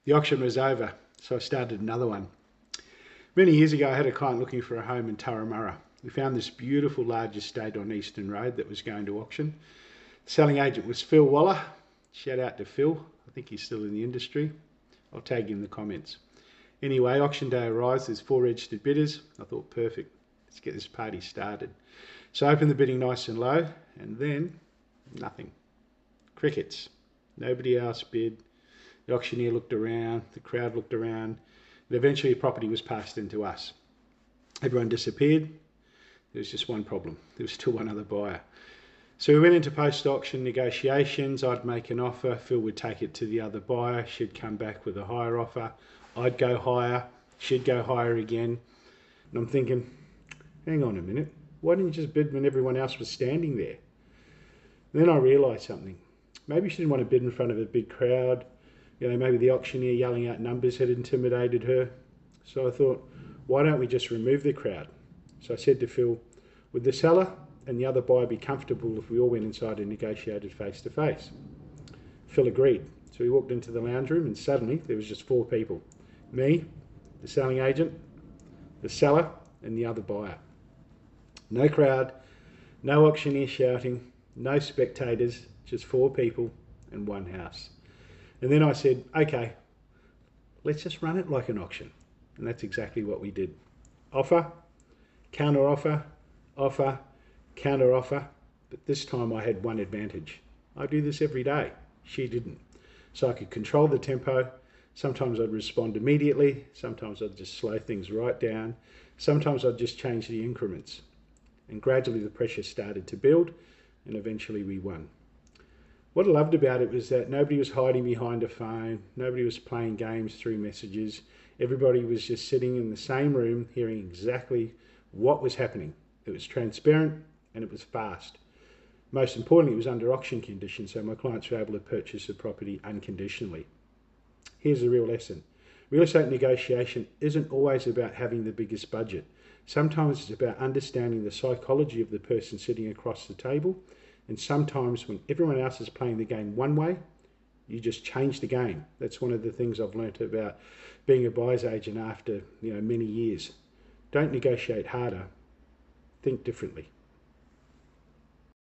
The auction was over, so I started another one. Many years ago, I had a client looking for a home in Turramurra. We found this beautiful large estate on Eastern Road that was going to auction. The selling agent was Phil Waller. Shout out to Phil. I think he's still in the industry. I'll tag him in the comments. Anyway, auction day arrives. There's 4 registered bidders. I thought, perfect. Let's get this party started. So I opened the bidding nice and low, and then nothing. Crickets. Nobody else bid. The auctioneer looked around. The crowd looked around. And eventually the property was passed into us. Everyone disappeared. There was just one problem. There was still one other buyer. So we went into post-auction negotiations. I'd make an offer. Phil would take it to the other buyer. She'd come back with a higher offer. I'd go higher. She'd go higher again. And I'm thinking, hang on a minute. Why didn't you just bid when everyone else was standing there? And then I realised something. Maybe she didn't want to bid in front of a big crowd. You know, maybe the auctioneer yelling out numbers had intimidated her. So I thought, why don't we just remove the crowd? So I said to Phil, would the seller and the other buyer be comfortable if we all went inside and negotiated face to face? Phil agreed. So we walked into the lounge room and suddenly there was just 4 people. Me, the selling agent, the seller and the other buyer. No crowd, no auctioneer shouting, no spectators, just 4 people and 1 house. And then I said, okay, let's just run it like an auction. And that's exactly what we did. Offer, counter offer, offer, counter offer. But this time I had one advantage. I do this every day. She didn't. So I could control the tempo. Sometimes I'd respond immediately. Sometimes I'd just slow things right down. Sometimes I'd just change the increments. And gradually the pressure started to build and eventually we won. What I loved about it was that nobody was hiding behind a phone. Nobody was playing games through messages. Everybody was just sitting in the same room hearing exactly what was happening. It was transparent and it was fast. Most importantly, it was under auction conditions, so my clients were able to purchase the property unconditionally. Here's the real lesson. Real estate negotiation isn't always about having the biggest budget. Sometimes it's about understanding the psychology of the person sitting across the table. And sometimes when everyone else is playing the game one way, you just change the game. That's one of the things I've learnt about being a buyer's agent after many years. Don't negotiate harder, think differently.